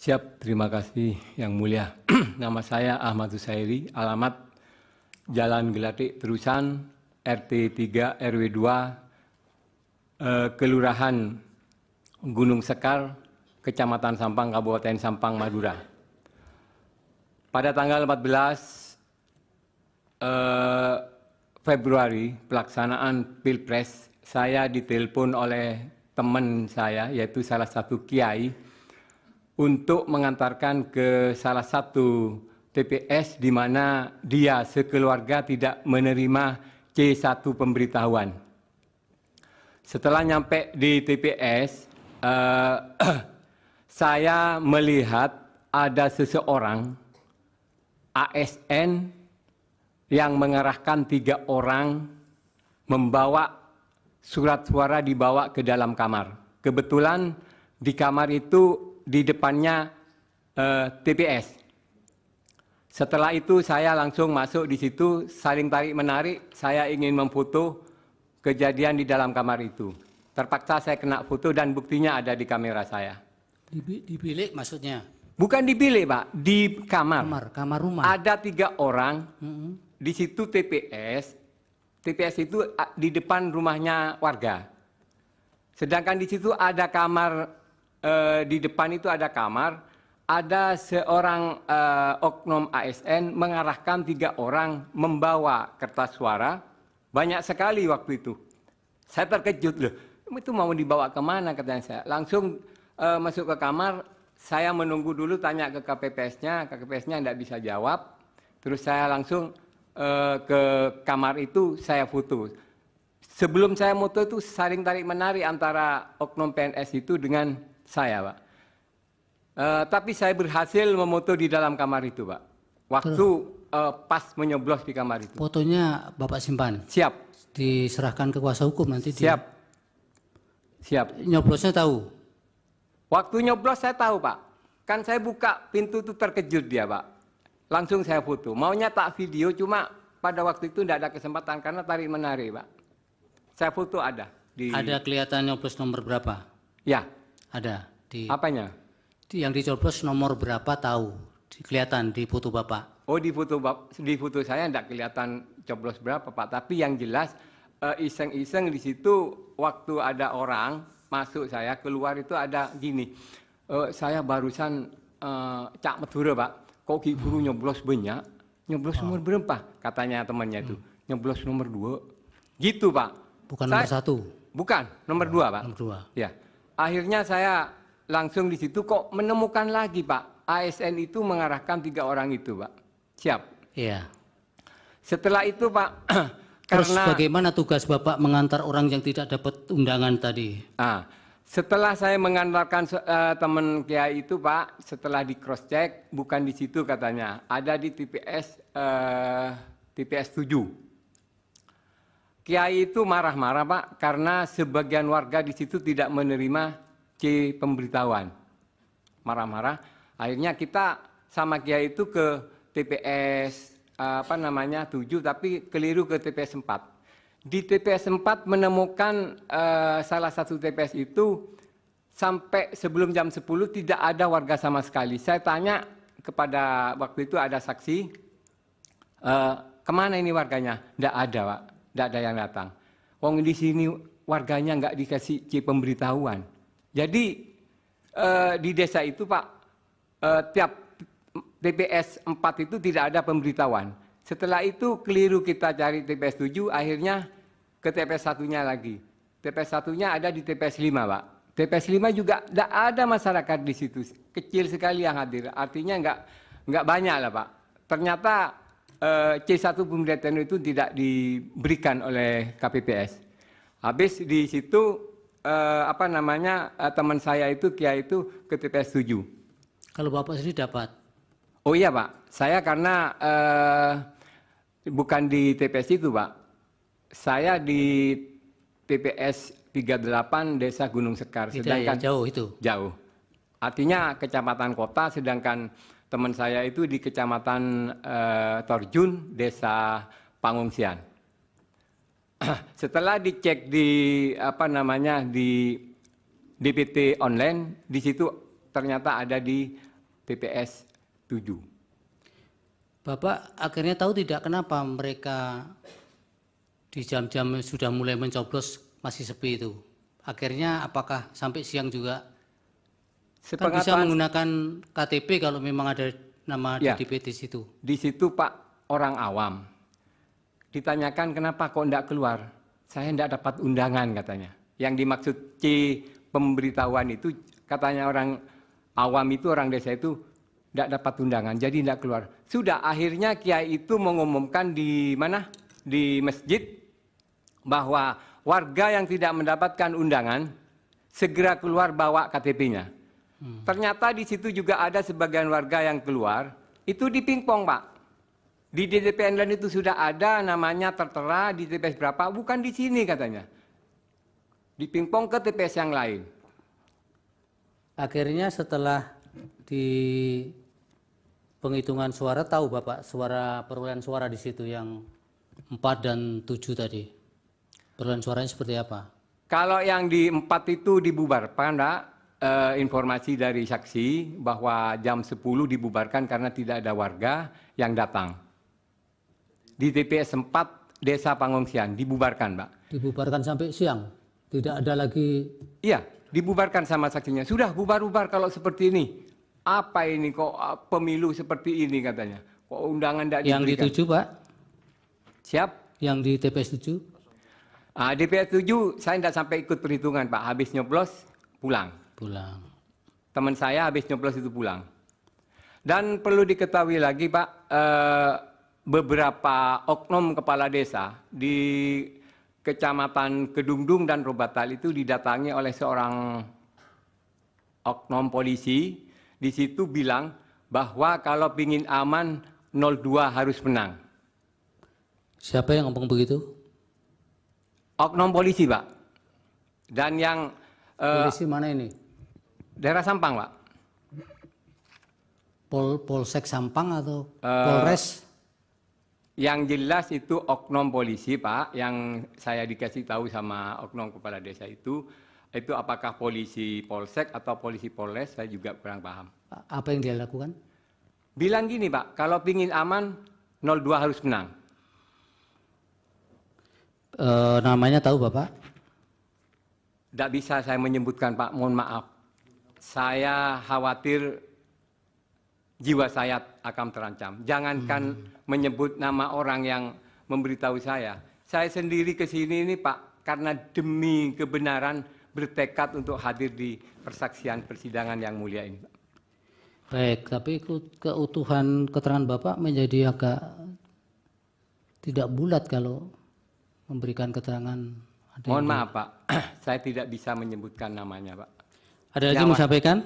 Siap, terima kasih Yang Mulia. Nama saya Ahmad Husairi, alamat Jalan Gelatik Terusan, RT 3 RW 2, Kelurahan Gunung Sekar, Kecamatan Sampang, Kabupaten Sampang, Madura. Pada tanggal 14 Februari pelaksanaan Pilpres, saya ditelepon oleh teman saya, yaitu salah satu kiai, untuk mengantarkan ke salah satu TPS di mana dia sekeluarga tidak menerima C1 pemberitahuan. Setelah nyampe di TPS, saya melihat ada seseorang ASN yang mengerahkan 3 orang membawa surat suara dibawa ke dalam kamar. Kebetulan di kamar itu di depannya TPS. Setelah itu saya langsung masuk di situ, saling tarik-menarik, saya ingin memfoto kejadian di dalam kamar itu. Terpaksa saya kena foto dan buktinya ada di kamera saya. Di bilik maksudnya? Bukan di bilik, Pak, di kamar. Kamar rumah. Ada 3 orang, di situ TPS. TPS itu di depan rumahnya warga. Sedangkan di situ ada kamar, di depan itu ada kamar, ada seorang oknum ASN mengarahkan 3 orang membawa kertas suara, banyak sekali waktu itu. Saya terkejut, loh, itu mau dibawa kemana katanya saya. Langsung masuk ke kamar, saya menunggu dulu tanya ke KPPS-nya tidak bisa jawab. Terus saya langsung ke kamar itu, saya foto. Sebelum saya foto itu saling tarik-menarik antara oknum PNS itu dengan saya, Pak. Tapi saya berhasil memoto di dalam kamar itu, Pak. Waktu pas menyoblos di kamar itu. Fotonya Bapak simpan? Siap. Diserahkan ke kuasa hukum nanti? Siap. Siap. Nyoblosnya tahu? Waktu nyoblos saya tahu, Pak. Kan saya buka pintu itu terkejut dia, Pak. Langsung saya foto. Maunya tak video, cuma pada waktu itu tidak ada kesempatan karena tarik-menarik, Pak. Saya foto ada. Ada kelihatan nyoblos nomor berapa? Ya. Ada. Apanya? Yang dicoblos nomor berapa tahu? Kelihatan di foto Bapak? Oh, di foto saya tidak kelihatan coblos berapa, Pak. Tapi yang jelas iseng-iseng di situ waktu ada orang masuk saya keluar itu ada gini. Saya barusan Cak Madura, Pak. Kok Ki Guru nyoblos banyak? Nyoblos nomor berapa? Katanya temannya itu. Nyoblos nomor 2. Gitu, Pak. Bukan nomor 1? Bukan, nomor 2, Pak. Nomor 2. Ya. Akhirnya saya langsung di situ kok menemukan lagi, Pak. ASN itu mengarahkan 3 orang itu, Pak. Siap. Iya. Setelah itu, Pak, terus karena bagaimana tugas Bapak mengantar orang yang tidak dapat undangan tadi? Setelah saya mengantarkan teman Kiai itu, Pak, setelah di cross check bukan di situ katanya, ada di TPS 7. Kiai itu marah-marah, Pak, karena sebagian warga di situ tidak menerima C pemberitahuan. Marah-marah. Akhirnya kita sama Kiai itu ke TPS 7, tapi keliru ke TPS 4. Di TPS 4 menemukan salah satu TPS itu sampai sebelum jam 10 tidak ada warga sama sekali. Saya tanya kepada waktu itu ada saksi, kemana ini warganya? Tidak ada, Pak. Tidak ada yang datang. Wong di sini warganya nggak dikasih C pemberitahuan. Jadi di desa itu, Pak, tiap TPS 4 itu tidak ada pemberitahuan. Setelah itu keliru kita cari TPS 7, akhirnya ke TPS 1-nya lagi. TPS 1-nya ada di TPS 5, Pak. TPS 5 juga tidak ada masyarakat di situ. Kecil sekali yang hadir. Artinya nggak banyak lah, Pak. Ternyata C1 pemberitahuan itu tidak diberikan oleh KPPS. Habis di situ teman saya itu Kiai itu ke TPS 7. Kalau Bapak sendiri dapat? Oh iya, Pak. Saya karena bukan di TPS itu, Pak. Saya di TPS 38 Desa Gunung Sekar. Sedangkan jauh itu? Jauh. Artinya kecamatan kota, sedangkan teman saya itu di Kecamatan Torjun, Desa Pangungsian. Setelah dicek di di DPT online, di situ ternyata ada di TPS 7. Bapak akhirnya tahu tidak kenapa mereka di jam-jam sudah mulai mencoblos masih sepi itu? Akhirnya apakah sampai siang juga? Kan bisa menggunakan KTP kalau memang ada nama Ya. DDP di situ. Di situ Pak orang awam. Ditanyakan kenapa kok enggak keluar? Saya enggak dapat undangan katanya. Yang dimaksud C pemberitahuan itu katanya orang awam itu, orang desa itu enggak dapat undangan, jadi enggak keluar. Sudah akhirnya kiai itu mengumumkan di mana? Di masjid bahwa warga yang tidak mendapatkan undangan segera keluar bawa KTP-nya. Ternyata di situ juga ada sebagian warga yang keluar, itu di pingpong Pak. Di DDP lain itu sudah ada namanya tertera di TPS berapa, bukan di sini katanya. Di pingpong ke TPS yang lain. Akhirnya setelah di penghitungan suara tahu Bapak suara perolehan suara di situ yang 4 dan 7 tadi. Perolehan suaranya seperti apa? Kalau yang di 4 itu dibubarkan Pak. Informasi dari saksi bahwa jam 10 dibubarkan karena tidak ada warga yang datang. Di TPS 4 Desa Pangungsian dibubarkan, Pak. Dibubarkan sampai siang? Tidak ada lagi? Iya, dibubarkan sama saksinya. Sudah bubar-bubar kalau seperti ini. Apa ini kok pemilu seperti ini katanya. Kok undangan tidak diberikan. Yang di 7, Pak? Siap? Yang di TPS 7? DPS 7 saya tidak sampai ikut perhitungan, Pak. Habis nyoblos pulang. Pulang. Teman saya habis nyoblos itu pulang. Dan perlu diketahui lagi Pak, beberapa oknum kepala desa di Kecamatan Kedungdung dan Robatal itu didatangi oleh seorang oknum polisi. Di situ bilang bahwa kalau ingin aman 02 harus menang. Siapa yang ngomong begitu? Oknum polisi Pak. Dan yang Polisi mana ini? daerah Sampang Pak. Polsek Sampang atau Polres? Yang jelas itu oknum polisi Pak, yang saya dikasih tahu sama oknum kepala desa itu apakah polisi Polsek atau polisi Polres, saya juga kurang paham. Apa yang dia lakukan? Bilang gini Pak, kalau pingin aman 02 harus menang. Namanya tahu Bapak? Tidak bisa saya menyebutkan Pak, mohon maaf. Saya khawatir jiwa saya akan terancam. Jangankan menyebut nama orang yang memberitahu saya. Saya sendiri ke sini ini Pak, karena demi kebenaran bertekad untuk hadir di persaksian persidangan yang mulia ini Pak. Baik, tapi keutuhan keterangan Bapak menjadi agak tidak bulat kalau memberikan keterangan. Mohon maaf Pak, saya tidak bisa menyebutkan namanya Pak. Ada lagi mau sampaikan?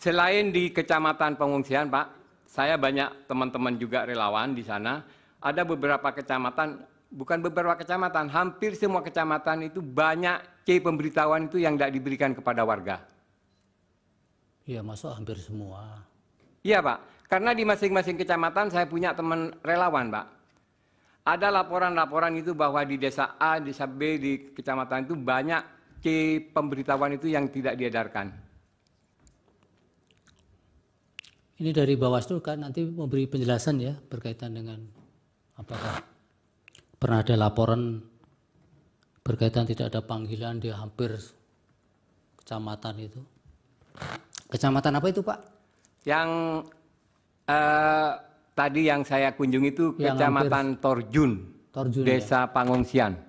Selain di Kecamatan Pengungsian Pak, saya banyak teman-teman juga relawan di sana. Ada beberapa kecamatan, bukan beberapa kecamatan, hampir semua kecamatan itu banyak C pemberitahuan itu yang tidak diberikan kepada warga. Iya, masuk hampir semua. Iya Pak, karena di masing-masing kecamatan saya punya teman relawan Pak. Ada laporan-laporan itu bahwa di desa A, desa B, di kecamatan itu banyak C pemberitahuan itu yang tidak diedarkan. Ini dari Bawaslu kan nanti memberi penjelasan ya berkaitan dengan apakah pernah ada laporan berkaitan tidak ada panggilan di hampir kecamatan itu. Kecamatan apa itu Pak? Yang tadi yang saya kunjungi itu Yang Kecamatan Torjun, Desa ya. Pangungsian.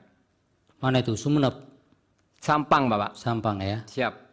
Mana itu? Sumeneb? Sampang Bapak. Sampang ya. Siap.